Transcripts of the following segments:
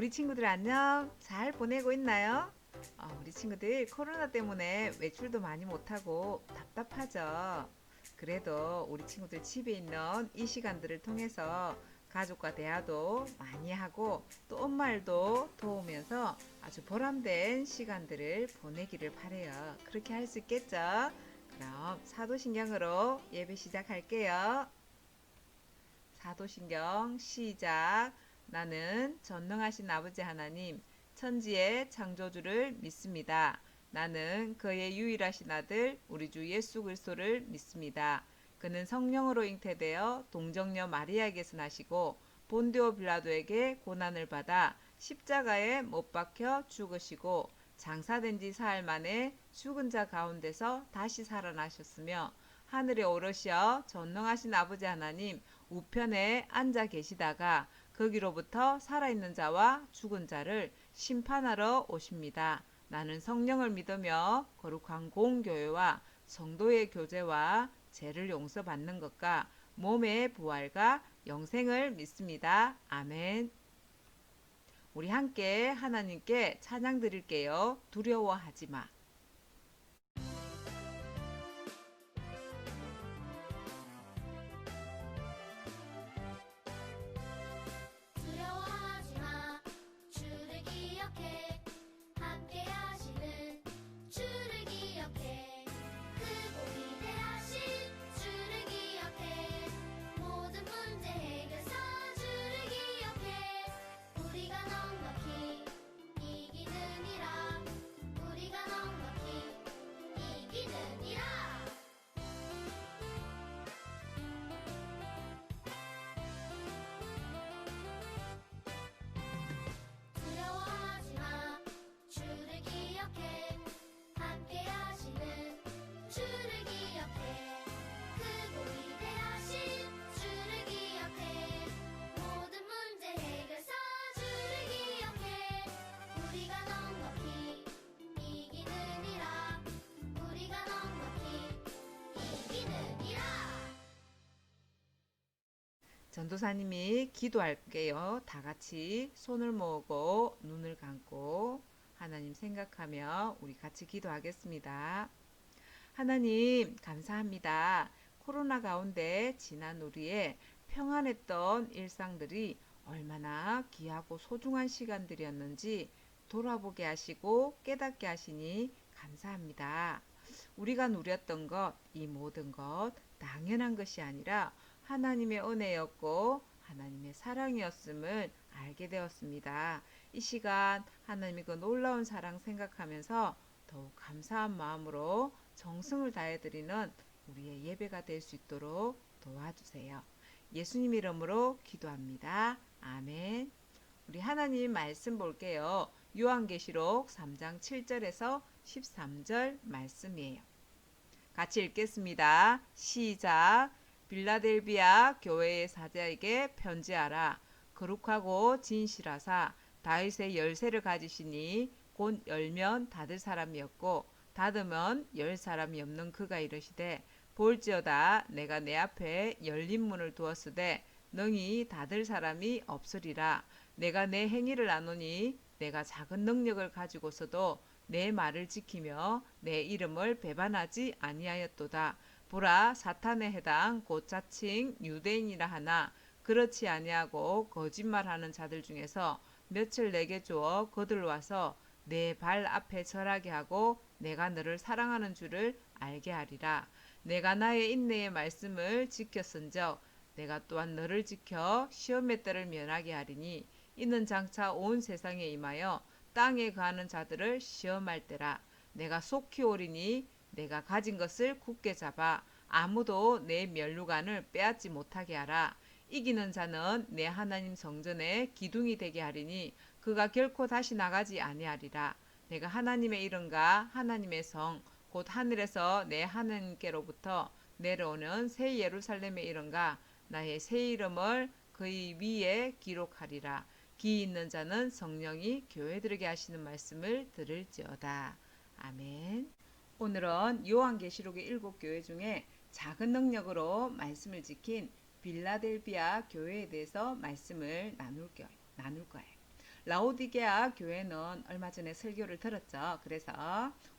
우리 친구들 안녕? 잘 보내고 있나요? 우리 친구들 코로나 때문에 외출도 많이 못하고 답답하죠? 그래도 우리 친구들 집에 있는 이 시간들을 통해서 가족과 대화도 많이 하고 또 엄마 일도 도우면서 아주 보람된 시간들을 보내기를 바래요. 그렇게 할 수 있겠죠? 그럼 사도신경으로 예배 시작할게요. 사도신경 시작. 나는 전능하신 아버지 하나님, 천지의 창조주를 믿습니다. 나는 그의 유일하신 아들 우리 주 예수 그리스도를 믿습니다. 그는 성령으로 잉태되어 동정녀 마리아에게서 나시고 본디오 빌라도에게 고난을 받아 십자가에 못 박혀 죽으시고 장사된 지 사흘 만에 죽은 자 가운데서 다시 살아나셨으며 하늘에 오르시어 전능하신 아버지 하나님 우편에 앉아 계시다가 거기로부터 살아있는 자와 죽은 자를 심판하러 오십니다. 나는 성령을 믿으며 거룩한 공교회와 성도의 교제와 죄를 용서받는 것과 몸의 부활과 영생을 믿습니다. 아멘. 우리 함께 하나님께 찬양 드릴게요. 두려워하지 마. 두려워하지 마. 주를 기억해. 함께 하시는 주를 기억해. 크고 위대하신 주를 기억해. 모든 문제 해결사 주를 기억해. 우리가 넉넉히 이기느니라. 우리가 넉넉히 이기느니라. 두려워하지 마. 주를 기억해. 함께 하시는 주를 기억해. 크고 위대하신 주를 기억해. 모든 문제 해결사 주를 기억해. 우리가 넉넉히 이기느니라. 우리가 넉넉히 이기느니라. 전도사님이 기도할게요. 다 같이 손을 모으고 눈을 감고 하나님 생각하며 우리 같이 기도하겠습니다. 하나님 감사합니다. 코로나 가운데 지난 우리의 평안했던 일상들이 얼마나 귀하고 소중한 시간들이었는지 돌아보게 하시고 깨닫게 하시니 감사합니다. 우리가 누렸던 것, 이 모든 것 당연한 것이 아니라 하나님의 은혜였고 하나님의 사랑이었음을 알게 되었습니다. 이 시간 하나님의 그 놀라운 사랑 생각하면서 더욱 감사한 마음으로 정성을 다해 드리는 우리의 예배가 될 수 있도록 도와주세요. 예수님 이름으로 기도합니다. 아멘. 우리 하나님 말씀 볼게요. 요한계시록 3장 7절에서 13절 말씀이에요. 같이 읽겠습니다. 시작. 빌라델비아 교회의 사자에게 편지하라. 거룩하고 진실하사 다윗의 열쇠를 가지시니 곧 열면 닫을 사람이었고 닫으면 열 사람이 없는 그가 이르시되 볼지어다 내가 내 앞에 열린 문을 두었으되 능히 닫을 사람이 없으리라. 내가 내 행위를 아노니 내가 작은 능력을 가지고서도 내 말을 지키며 내 이름을 배반하지 아니하였도다. 보라 사탄의 해당 곧 자칭 유대인이라 하나 그렇지 아니하고 거짓말하는 자들 중에서 며칠 내게 주어 거들 와서 내 발 앞에 절하게 하고 내가 너를 사랑하는 줄을 알게 하리라. 내가 나의 인내의 말씀을 지켰은적 내가 또한 너를 지켜 시험의 때를 면하게 하리니 이는 장차 온 세상에 임하여 땅에 거하는 자들을 시험할 때라. 내가 속히 오리니 내가 가진 것을 굳게 잡아 아무도 내 면류관을 빼앗지 못하게 하라. 이기는 자는 내 하나님 성전의 기둥이 되게 하리니 그가 결코 다시 나가지 아니하리라. 내가 하나님의 이름과 하나님의 성 곧 하늘에서 내 하나님께로부터 내려오는 새 예루살렘의 이름과 나의 새 이름을 그의 위에 기록하리라. 기 있는 자는 성령이 교회들에게 하시는 말씀을 들을지어다. 아멘. 오늘은 요한계시록의 7교회 중에 작은 능력으로 말씀을 지킨 빌라델비아 교회에 대해서 말씀을 나눌 거예요. 라오디게아 교회는 얼마 전에 설교를 들었죠. 그래서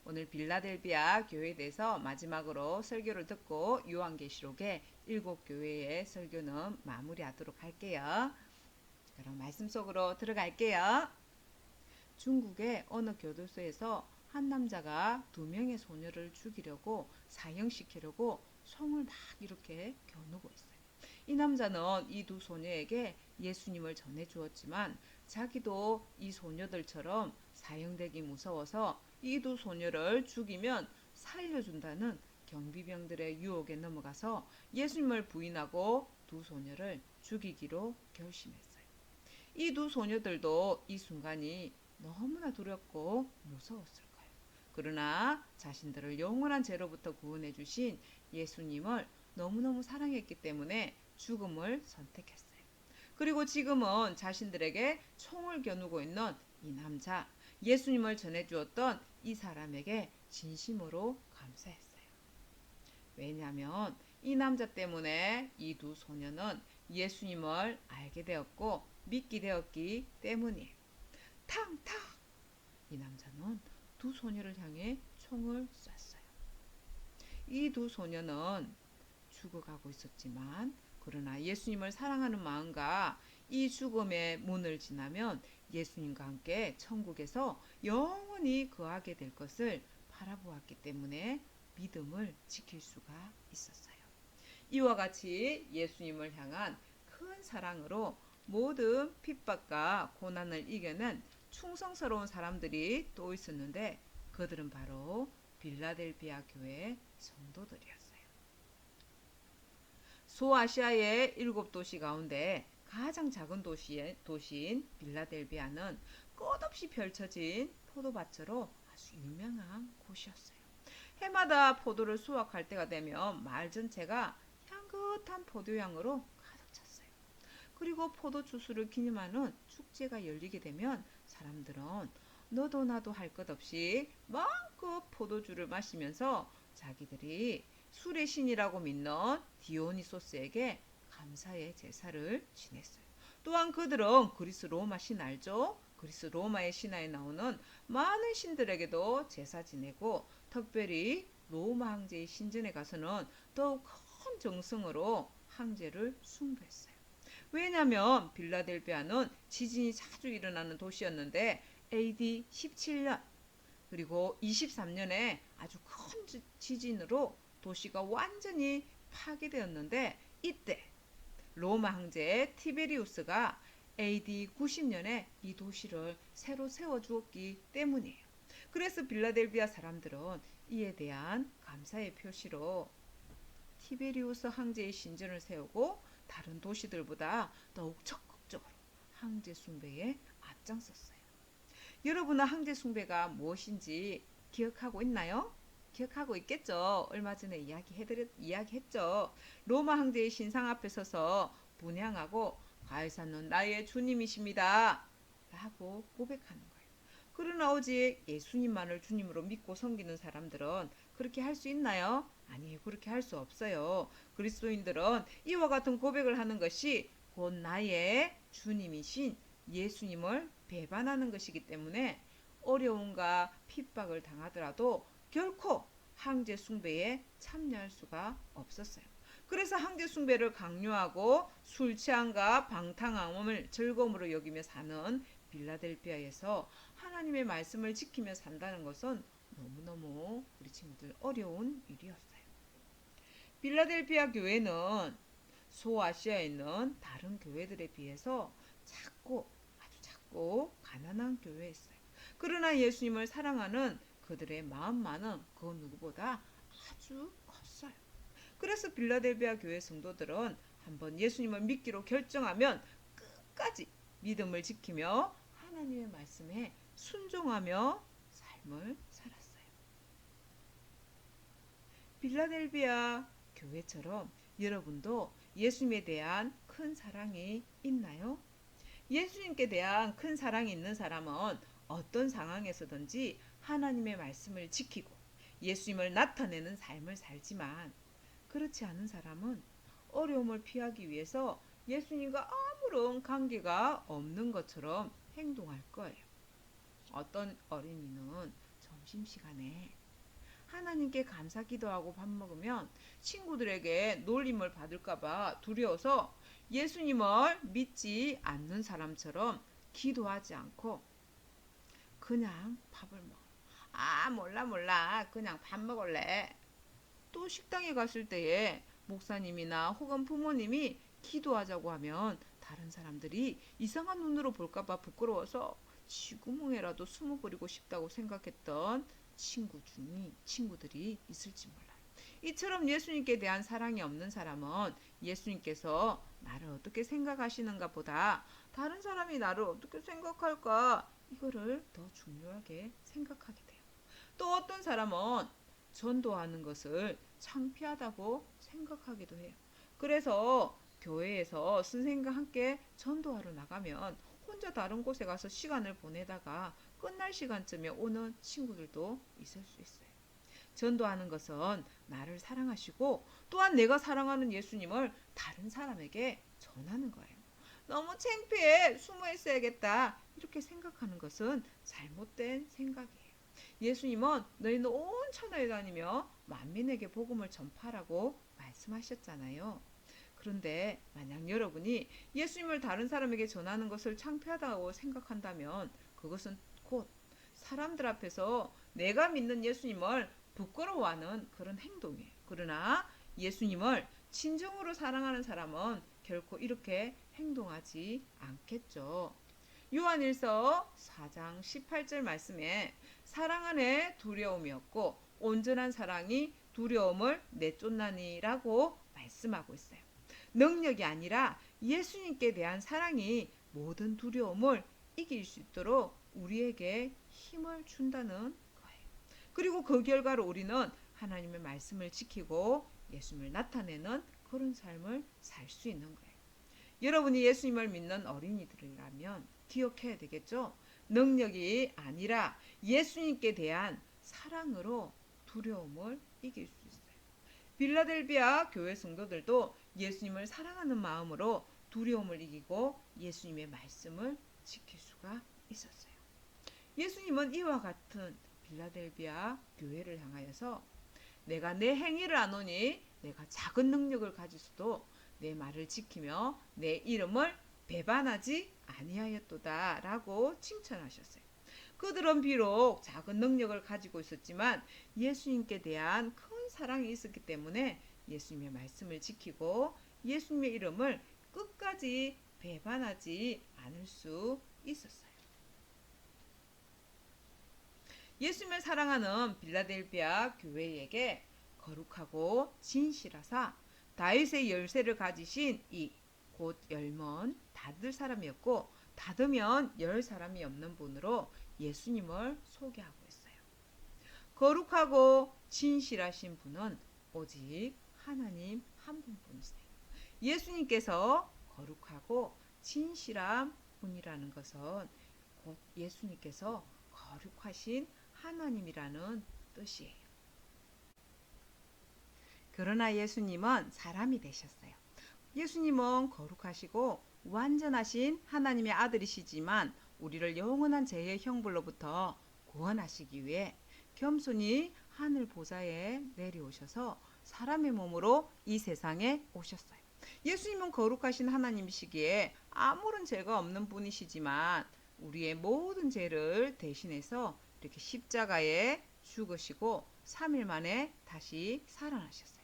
오늘 빌라델비아 교회에 대해서 마지막으로 설교를 듣고 요한계시록의 7교회의 설교는 마무리하도록 할게요. 그럼 말씀 속으로 들어갈게요. 중국의 어느 교도소에서 한 남자가 2명의 소녀를 죽이려고 사형시키려고 총을 막 이렇게 겨누고 있어요. 이 남자는 이 2소녀에게 예수님을 전해주었지만 자기도 이 소녀들처럼 사형되기 무서워서 이 2소녀를 죽이면 살려준다는 경비병들의 유혹에 넘어가서 예수님을 부인하고 2소녀를 죽이기로 결심했어요. 이 2소녀들도 이 순간이 너무나 두렵고 무서웠을 거예요. 그러나 자신들을 영원한 죄로부터 구원해 주신 예수님을 너무너무 사랑했기 때문에 죽음을 선택했어요. 그리고 지금은 자신들에게 총을 겨누고 있는 이 남자, 예수님을 전해주었던 이 사람에게 진심으로 감사했어요. 왜냐하면 이 남자 때문에 이 2소녀는 예수님을 알게 되었고 믿게 되었기 때문이에요. 탕탕! 이 남자는 2소녀를 향해 총을 쐈어요. 이 2소녀는 죽어가고 있었지만 그러나 예수님을 사랑하는 마음과 이 죽음의 문을 지나면 예수님과 함께 천국에서 영원히 거하게 될 것을 바라보았기 때문에 믿음을 지킬 수가 있었어요. 이와 같이 예수님을 향한 큰 사랑으로 모든 핍박과 고난을 이겨낸 충성스러운 사람들이 또 있었는데 그들은 바로 빌라델비아 교회 성도들이었어요. 소아시아의 7도시 가운데 가장 작은 도시인 빌라델비아는 끝없이 펼쳐진 포도밭으로 아주 유명한 곳이었어요. 해마다 포도를 수확할 때가 되면 마을 전체가 향긋한 포도향으로 가득 찼어요. 그리고 포도 추수를 기념하는 축제가 열리게 되면 사람들은 너도 나도 할 것 없이 마음껏 포도주를 마시면서 자기들이 술의 신이라고 믿는 디오니소스에게 감사의 제사를 지냈어요. 또한 그들은 그리스 로마 신 알죠? 그리스 로마의 신화에 나오는 많은 신들에게도 제사 지내고 특별히 로마 황제의 신전에 가서는 더욱 큰 정성으로 황제를 숭배했어요. 왜냐하면 빌라델비아는 지진이 자주 일어나는 도시였는데 AD 17년 그리고 23년에 아주 큰 지진으로 도시가 완전히 파괴되었는데 이때 로마 황제 티베리우스가 AD 90년에 이 도시를 새로 세워주었기 때문이에요. 그래서 빌라델비아 사람들은 이에 대한 감사의 표시로 티베리우스 황제의 신전을 세우고 다른 도시들보다 더욱 적극적으로 황제 숭배에 앞장섰어요. 여러분은 황제 숭배가 무엇인지 기억하고 있나요? 기억하고 있겠죠. 얼마 전에 이야기했죠. 로마 황제의 신상 앞에 서서 분향하고 가이사는 나의 주님이십니다. 라고 고백하는 거예요. 그러나 오직 예수님만을 주님으로 믿고 섬기는 사람들은 그렇게 할 수 있나요? 아니, 그렇게 할 수 없어요. 그리스도인들은 이와 같은 고백을 하는 것이 곧 나의 주님이신 예수님을 배반하는 것이기 때문에 어려움과 핍박을 당하더라도 결코 황제 숭배에 참여할 수가 없었어요. 그래서 황제 숭배를 강요하고 술 취함과 방탕함을 즐거움으로 여기며 사는 빌라델비아에서 하나님의 말씀을 지키며 산다는 것은 너무너무 우리 친구들 어려운 일이었어요. 빌라델비아 교회는 소아시아에 있는 다른 교회들에 비해서 아주 작고 가난한 교회였어요. 그러나 예수님을 사랑하는 그들의 마음만은 그 누구보다 아주 컸어요. 그래서 빌라델비아 교회 성도들은 한번 예수님을 믿기로 결정하면 끝까지 믿음을 지키며 하나님의 말씀에 순종하며 삶을 살았어요. 빌라델비아 교회처럼 여러분도 예수님에 대한 큰 사랑이 있나요? 예수님께 대한 큰 사랑이 있는 사람은 어떤 상황에서든지 하나님의 말씀을 지키고 예수님을 나타내는 삶을 살지만 그렇지 않은 사람은 어려움을 피하기 위해서 예수님과 아무런 관계가 없는 것처럼 행동할 거예요. 어떤 어린이는 점심시간에 하나님께 감사 기도하고 밥 먹으면 친구들에게 놀림을 받을까봐 두려워서 예수님을 믿지 않는 사람처럼 기도하지 않고 그냥 밥을 먹어. 아, 몰라. 그냥 밥 먹을래. 또 식당에 갔을 때에 목사님이나 혹은 부모님이 기도하자고 하면 다른 사람들이 이상한 눈으로 볼까봐 부끄러워서 쥐구멍에라도 숨어버리고 싶다고 생각했던 친구들이 있을지 몰라요. 이처럼 예수님께 대한 사랑이 없는 사람은 예수님께서 나를 어떻게 생각하시는가 보다 다른 사람이 나를 어떻게 생각할까 이거를 더 중요하게 생각하게 돼요. 또 어떤 사람은 전도하는 것을 창피하다고 생각하기도 해요. 그래서 교회에서 선생님과 함께 전도하러 나가면 혼자 다른 곳에 가서 시간을 보내다가 끝날 시간쯤에 오는 친구들도 있을 수 있어요. 전도하는 것은 나를 사랑하시고 또한 내가 사랑하는 예수님을 다른 사람에게 전하는 거예요. 너무 창피해 숨어 있어야겠다 이렇게 생각하는 것은 잘못된 생각이에요. 예수님은 너희는 온 천하에 다니며 만민에게 복음을 전파하라고 말씀하셨잖아요. 그런데 만약 여러분이 예수님을 다른 사람에게 전하는 것을 창피하다고 생각한다면 그것은 곧 사람들 앞에서 내가 믿는 예수님을 부끄러워하는 그런 행동이에요. 그러나 예수님을 진정으로 사랑하는 사람은 결코 이렇게 행동하지 않겠죠. 요한일서 4장 18절 말씀에 사랑 안에 두려움이 없고 온전한 사랑이 두려움을 내쫓나니라고 말씀하고 있어요. 능력이 아니라 예수님께 대한 사랑이 모든 두려움을 이길 수 있도록 우리에게 힘을 준다는 거예요. 그리고 그 결과로 우리는 하나님의 말씀을 지키고 예수님을 나타내는 그런 삶을 살 수 있는 거예요. 여러분이 예수님을 믿는 어린이들이라면 기억해야 되겠죠? 능력이 아니라 예수님께 대한 사랑으로 두려움을 이길 수 있어요. 빌라델비아 교회 성도들도 예수님을 사랑하는 마음으로 두려움을 이기고 예수님의 말씀을 지킬 수가 있었어요. 예수님은 이와 같은 빌라델비아 교회를 향하여서 내가 내 행위를 아노니 내가 작은 능력을 가지고도 내 말을 지키며 내 이름을 배반하지 아니하였도다 라고 칭찬하셨어요. 그들은 비록 작은 능력을 가지고 있었지만 예수님께 대한 큰 사랑이 있었기 때문에 예수님의 말씀을 지키고 예수님의 이름을 끝까지 배반하지 않을 수 있었어요. 예수님을 사랑하는 빌라델비아 교회에게 거룩하고 진실하사 다윗의 열쇠를 가지신 이 곧 열면 닫을 사람이었고 닫으면 열 사람이 없는 분으로 예수님을 소개하고 있어요. 거룩하고 진실하신 분은 오직 하나님 한 분뿐이세요. 예수님께서 거룩하고 진실한 분이라는 것은 곧 예수님께서 거룩하신 하나님이라는 뜻이에요. 그러나 예수님은 사람이 되셨어요. 예수님은 거룩하시고 완전하신 하나님의 아들이시지만 우리를 영원한 죄의 형벌로부터 구원하시기 위해 겸손히 하늘 보좌에 내려오셔서 사람의 몸으로 이 세상에 오셨어요. 예수님은 거룩하신 하나님이시기에 아무런 죄가 없는 분이시지만 우리의 모든 죄를 대신해서 이렇게 십자가에 죽으시고 3일 만에 다시 살아나셨어요.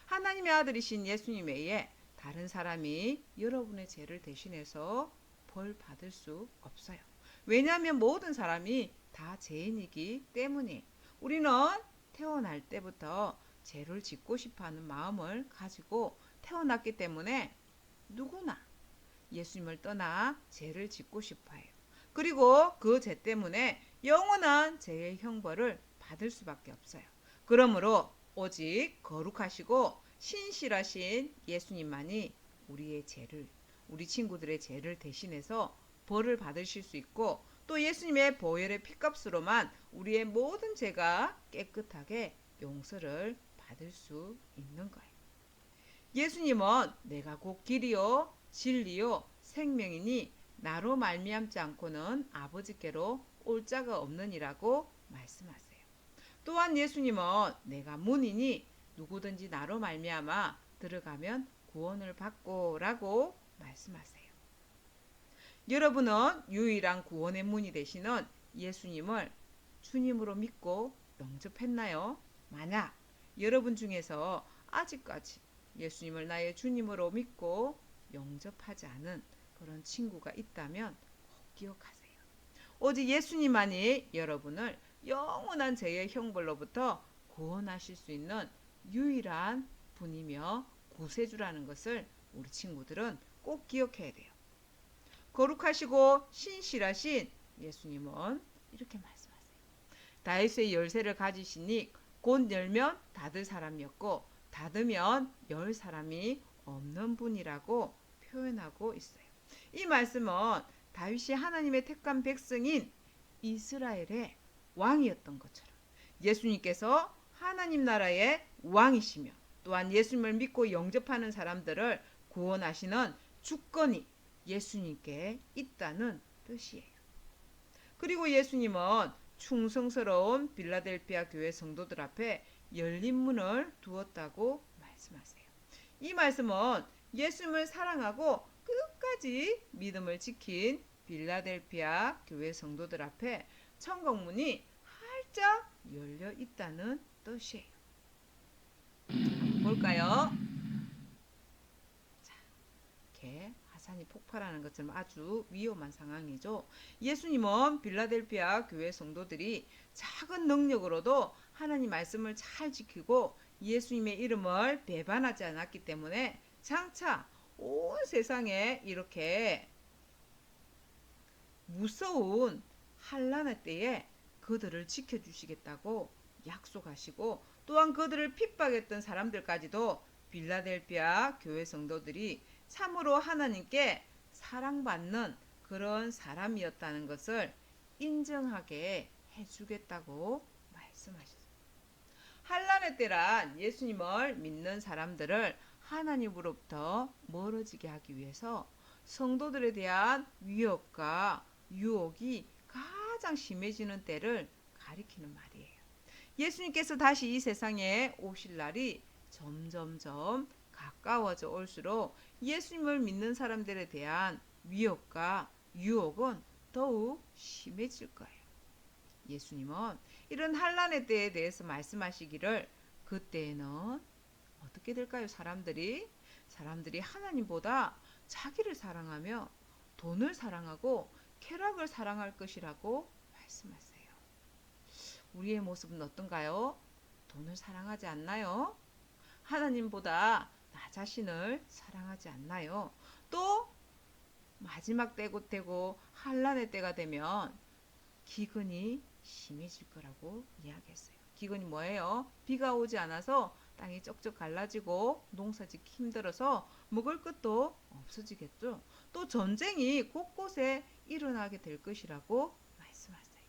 하나님의 아들이신 예수님 외에 다른 사람이 여러분의 죄를 대신해서 벌 받을 수 없어요. 왜냐하면 모든 사람이 다 죄인이기 때문에 우리는 태어날 때부터 죄를 짓고 싶어하는 마음을 가지고 태어났기 때문에 누구나 예수님을 떠나 죄를 짓고 싶어해요. 그리고 그 죄 때문에 영원한 죄의 형벌을 받을 수밖에 없어요. 그러므로 오직 거룩하시고 신실하신 예수님만이 우리의 죄를, 우리 친구들의 죄를 대신해서 벌을 받으실 수 있고 또 예수님의 보혈의 피값으로만 우리의 모든 죄가 깨끗하게 용서를 받을 수 있는 거예요. 예수님은 내가 곧 길이요 진리요 생명이니 나로 말미암지 않고는 아버지께로 올 자가 없느니라고 말씀하세요. 또한 예수님은 내가 문이니 누구든지 나로 말미암아 들어가면 구원을 받고라고 말씀하세요. 여러분은 유일한 구원의 문이 되시는 예수님을 주님으로 믿고 영접했나요? 만약 여러분 중에서 아직까지 예수님을 나의 주님으로 믿고 영접하지 않은 그런 친구가 있다면 꼭 기억하세요. 오직 예수님만이 여러분을 영원한 죄의 형벌로부터 구원하실 수 있는 유일한 분이며 구세주라는 것을 우리 친구들은 꼭 기억해야 돼요. 거룩하시고 신실하신 예수님은 이렇게 말씀하세요. 다윗의 열쇠를 가지시니 곧 열면 닫을 사람이었고 닫으면 열 사람이 없는 분이라고 표현하고 있어요. 이 말씀은 다윗이 하나님의 택한 백성인 이스라엘의 왕이었던 것처럼 예수님께서 하나님 나라의 왕이시며 또한 예수님을 믿고 영접하는 사람들을 구원하시는 주권이 예수님께 있다는 뜻이에요. 그리고 예수님은 충성스러운 빌라델피아 교회 성도들 앞에 열린 문을 두었다고 말씀하세요. 이 말씀은 예수님을 사랑하고 끝까지 믿음을 지킨 빌라델피아 교회 성도들 앞에 천국문이 활짝 열려 있다는 뜻이에요. 한번 볼까요? 자, 이렇게 화산이 폭발하는 것처럼 아주 위험한 상황이죠. 예수님은 빌라델피아 교회 성도들이 작은 능력으로도 하나님 말씀을 잘 지키고 예수님의 이름을 배반하지 않았기 때문에 장차 온 세상에 이렇게 무서운 환난의 때에 그들을 지켜주시겠다고 약속하시고 또한 그들을 핍박했던 사람들까지도 빌라델피아 교회 성도들이 참으로 하나님께 사랑받는 그런 사람이었다는 것을 인정하게 해주겠다고 말씀하셨어요. 환난의 때란 예수님을 믿는 사람들을 하나님으로부터 멀어지게 하기 위해서 성도들에 대한 위협과 유혹이 가장 심해지는 때를 가리키는 말이에요. 예수님께서 다시 이 세상에 오실 날이 점점점 가까워져 올수록 예수님을 믿는 사람들에 대한 위협과 유혹은 더욱 심해질 거예요. 예수님은 이런 환난의 때에 대해서 말씀하시기를 그때에는 어떻게 될까요? 사람들이 하나님보다 자기를 사랑하며 돈을 사랑하고 쾌락을 사랑할 것이라고 말씀하세요. 우리의 모습은 어떤가요? 돈을 사랑하지 않나요? 하나님보다 나 자신을 사랑하지 않나요? 또 마지막 때가 되고 환난의 때가 되면 기근이 심해질 거라고 이야기했어요. 기근이 뭐예요? 비가 오지 않아서 땅이 쩍쩍 갈라지고 농사짓기 힘들어서 먹을 것도 없어지겠죠. 또 전쟁이 곳곳에 일어나게 될 것이라고 말씀하세요.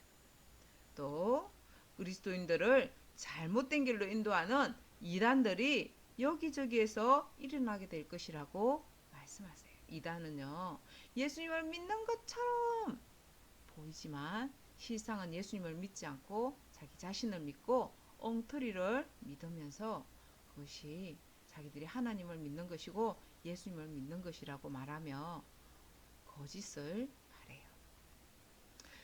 또 그리스도인들을 잘못된 길로 인도하는 이단들이 여기저기에서 일어나게 될 것이라고 말씀하세요. 이단은요, 예수님을 믿는 것처럼 보이지만 실상은 예수님을 믿지 않고 자기 자신을 믿고 엉터리를 믿으면서 그것이 자기들이 하나님을 믿는 것이고 예수님을 믿는 것이라고 말하며 거짓을 말해요.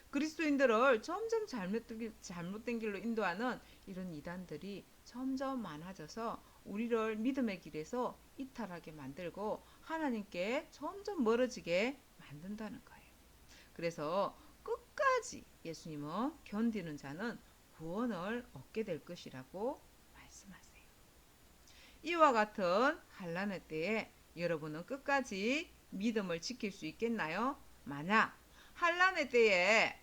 그리스도인들을 점점 잘못된 길로 인도하는 이런 이단들이 점점 많아져서 우리를 믿음의 길에서 이탈하게 만들고 하나님께 점점 멀어지게 만든다는 거예요. 그래서 끝까지 예수님은 견디는 자는 구원을 얻게 될 것이라고 말씀하세요. 이와 같은 환난의 때에 여러분은 끝까지 믿음을 지킬 수 있겠나요? 만약 환난의 때에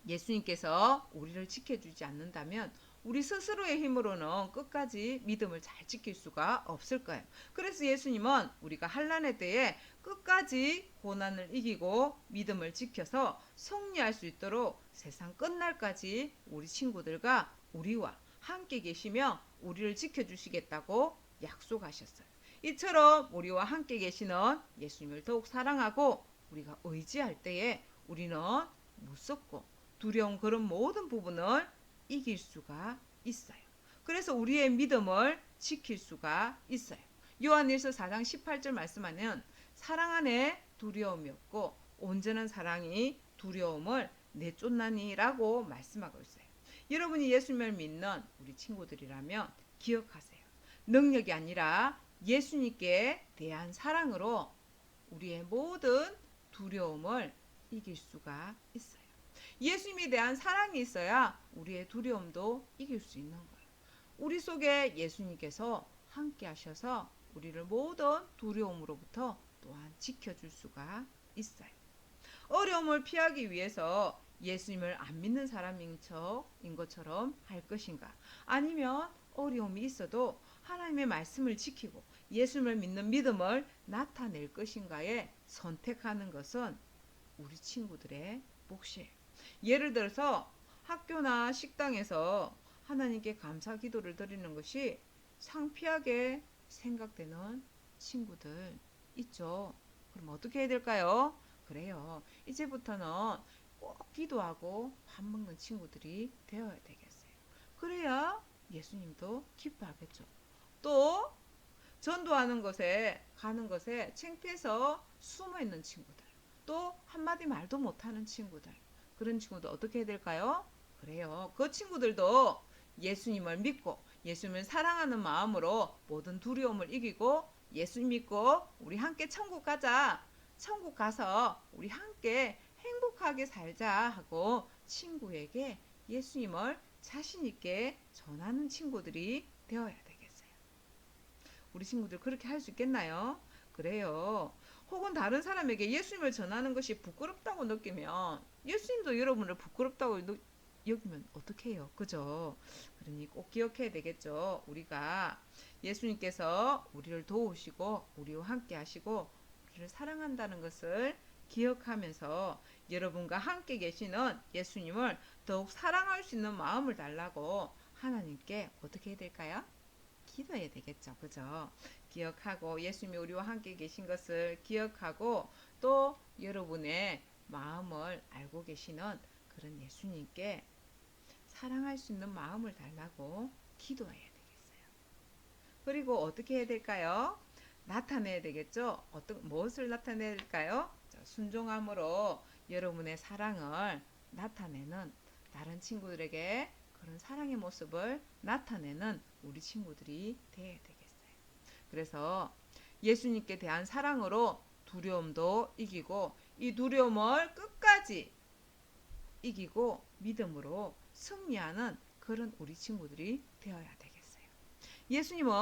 예수님께서 우리를 지켜주지 않는다면 우리 스스로의 힘으로는 끝까지 믿음을 잘 지킬 수가 없을 거예요. 그래서 예수님은 우리가 환난의 때에 끝까지 고난을 이기고 믿음을 지켜서 승리할 수 있도록 세상 끝날까지 우리 친구들과 우리와 함께 계시며 우리를 지켜주시겠다고 약속하셨어요. 이처럼 우리와 함께 계시는 예수님을 더욱 사랑하고 우리가 의지할 때에 우리는 무섭고 두려운 그런 모든 부분을 이길 수가 있어요. 그래서 우리의 믿음을 지킬 수가 있어요. 요한일서 4장 18절 말씀하면 사랑 안에 두려움이 없고 온전한 사랑이 두려움을 내쫓나니라고 말씀하고 있어요. 여러분이 예수님을 믿는 우리 친구들이라면 기억하세요. 능력이 아니라 예수님께 대한 사랑으로 우리의 모든 두려움을 이길 수가 있어요. 예수님에 대한 사랑이 있어야 우리의 두려움도 이길 수 있는 거예요. 우리 속에 예수님께서 함께 하셔서 우리를 모든 두려움으로부터 또한 지켜줄 수가 있어요. 어려움을 피하기 위해서 예수님을 안 믿는 사람인 것처럼 할 것인가? 아니면 어려움이 있어도 하나님의 말씀을 지키고 예수님을 믿는 믿음을 나타낼 것인가에 선택하는 것은 우리 친구들의 몫이에요. 예를 들어서 학교나 식당에서 하나님께 감사 기도를 드리는 것이 창피하게 생각되는 친구들 있죠. 그럼 어떻게 해야 될까요? 그래요. 이제부터는 꼭 기도하고 밥 먹는 친구들이 되어야 되겠어요. 그래야 예수님도 기뻐하겠죠. 또 전도하는 것에 가는 것에 창피해서 숨어 있는 친구들, 또 한마디 말도 못하는 친구들, 그런 친구들 어떻게 해야 될까요? 그래요. 그 친구들도 예수님을 믿고 예수님을 사랑하는 마음으로 모든 두려움을 이기고 예수님 믿고 우리 함께 천국 가자. 천국 가서 우리 함께 행복하게 살자 하고 친구에게 예수님을 자신 있게 전하는 친구들이 되어야 되겠어요. 우리 친구들 그렇게 할 수 있겠나요? 그래요. 혹은 다른 사람에게 예수님을 전하는 것이 부끄럽다고 느끼면 예수님도 여러분을 부끄럽다고 여기면 어떻게 해요? 그죠? 그러니 꼭 기억해야 되겠죠. 우리가 예수님께서 우리를 도우시고 우리와 함께 하시고 우리를 사랑한다는 것을 기억하면서 여러분과 함께 계시는 예수님을 더욱 사랑할 수 있는 마음을 달라고 하나님께 어떻게 해야 될까요? 기도해야 되겠죠. 그죠? 기억하고 예수님이 우리와 함께 계신 것을 기억하고 또 여러분의 마음을 알고 계시는 그런 예수님께 사랑할 수 있는 마음을 달라고 기도해야 되겠어요. 그리고 어떻게 해야 될까요? 나타내야 되겠죠. 무엇을 나타내야 될까요? 순종함으로 여러분의 사랑을 나타내는 다른 친구들에게 그런 사랑의 모습을 나타내는 우리 친구들이 되어야 되겠어요. 그래서 예수님께 대한 사랑으로 두려움도 이기고 이 두려움을 끝까지 이기고 믿음으로 승리하는 그런 우리 친구들이 되어야 되겠어요. 예수님은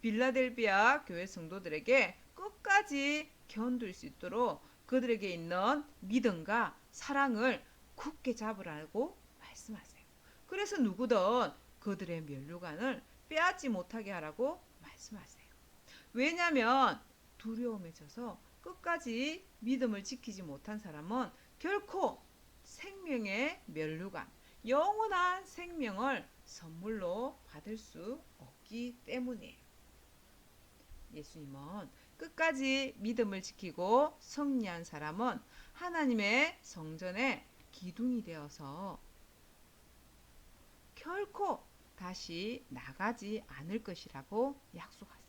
빌라델비아 교회 성도들에게 끝까지 견딜 수 있도록 그들에게 있는 믿음과 사랑을 굳게 잡으라고 말씀하세요. 그래서 누구든 그들의 면류관을 빼앗지 못하게 하라고 말씀하세요. 왜냐하면 두려움에 져서 끝까지 믿음을 지키지 못한 사람은 결코 생명의 면류관, 영원한 생명을 선물로 받을 수 없기 때문이에요. 예수님은 끝까지 믿음을 지키고 승리한 사람은 하나님의 성전의 기둥이 되어서 결코 다시 나가지 않을 것이라고 약속하세요.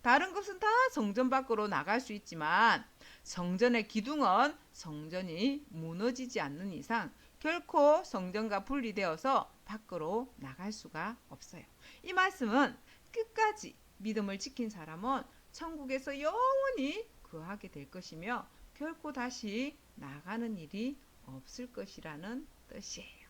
다른 것은 다 성전 밖으로 나갈 수 있지만 성전의 기둥은 성전이 무너지지 않는 이상 결코 성전과 분리되어서 밖으로 나갈 수가 없어요. 이 말씀은 끝까지 믿음을 지킨 사람은 천국에서 영원히 거하게 될 것이며 결코 다시 나가는 일이 없을 것이라는 뜻이에요.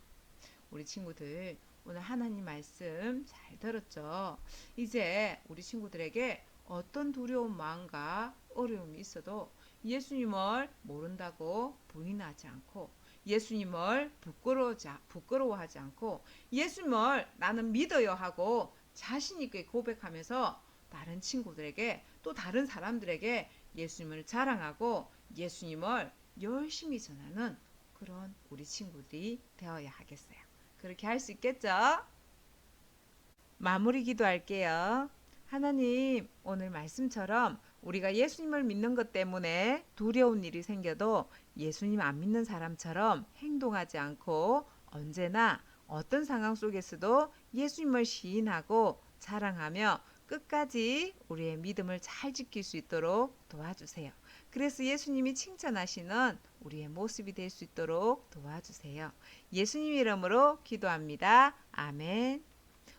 우리 친구들 오늘 하나님 말씀 잘 들었죠? 이제 우리 친구들에게 어떤 두려운 마음과 어려움이 있어도 예수님을 모른다고 부인하지 않고 예수님을 부끄러워하지 않고 예수님을 나는 믿어요 하고 자신 있게 고백하면서 다른 친구들에게 또 다른 사람들에게 예수님을 자랑하고 예수님을 열심히 전하는 그런 우리 친구들이 되어야 하겠어요. 그렇게 할 수 있겠죠? 마무리 기도할게요. 하나님, 오늘 말씀처럼 우리가 예수님을 믿는 것 때문에 두려운 일이 생겨도 예수님 안 믿는 사람처럼 행동하지 않고 언제나 어떤 상황 속에서도 예수님을 시인하고 자랑하며 끝까지 우리의 믿음을 잘 지킬 수 있도록 도와주세요. 그래서 예수님이 칭찬하시는 우리의 모습이 될 수 있도록 도와주세요. 예수님 이름으로 기도합니다. 아멘.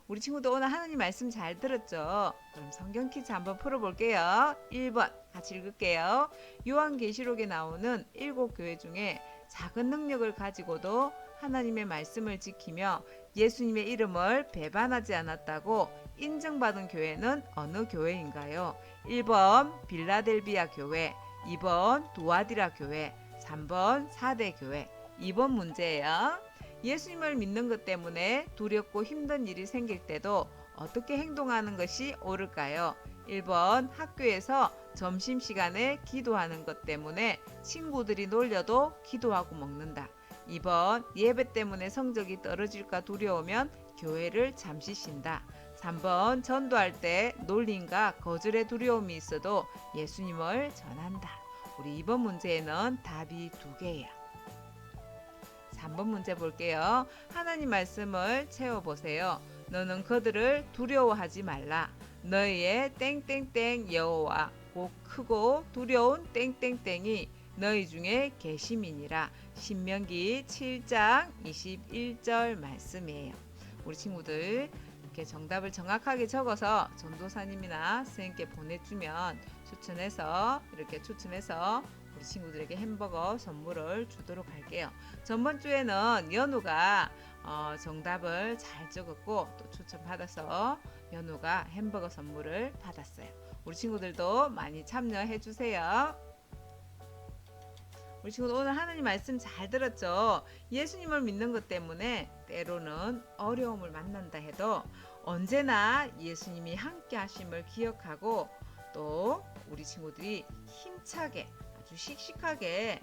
우리 친구도 오늘 하나님 말씀 잘 들었죠? 그럼 성경 퀴즈 한번 풀어볼게요. 1번 같이 읽을게요. 요한계시록에 나오는 7교회 중에 작은 능력을 가지고도 하나님의 말씀을 지키며 예수님의 이름을 배반하지 않았다고 인정받은 교회는 어느 교회인가요? 1번 빌라델비아 교회, 2번 도아디라 교회, 3번 사대 교회. 2번 문제예요. 예수님을 믿는 것 때문에 두렵고 힘든 일이 생길 때도 어떻게 행동하는 것이 옳을까요? 1번 학교에서 점심시간에 기도하는 것 때문에 친구들이 놀려도 기도하고 먹는다. 2번 예배 때문에 성적이 떨어질까 두려우면 교회를 잠시 쉰다. 3번 전도할 때 놀림과 거절의 두려움이 있어도 예수님을 전한다. 우리 이번 문제에는 답이 2개예요. 3번 문제 볼게요. 하나님 말씀을 채워보세요. 너는 그들을 두려워하지 말라. 너희의 땡땡땡 여호와 곧 크고 두려운 땡땡땡이 너희 중에 계심이니라. 신명기 7장 21절 말씀이에요. 우리 친구들 이렇게 정답을 정확하게 적어서 전도사님이나 선생님께 보내주면 이렇게 추첨해서 우리 친구들에게 햄버거 선물을 주도록 할게요. 전번 주에는 연우가 정답을 잘 적었고 또 추첨받아서 연우가 햄버거 선물을 받았어요. 우리 친구들도 많이 참여해 주세요. 우리 친구들 오늘 하나님 말씀 잘 들었죠? 예수님을 믿는 것 때문에 때로는 어려움을 만난다 해도 언제나 예수님이 함께 하심을 기억하고 또 우리 친구들이 힘차게 아주 씩씩하게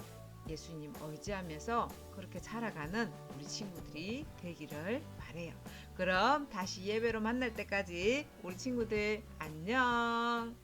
예수님 의지하면서 그렇게 살아가는 우리 친구들이 되기를 바래요. 그럼 다시 예배로 만날 때까지 우리 친구들 안녕.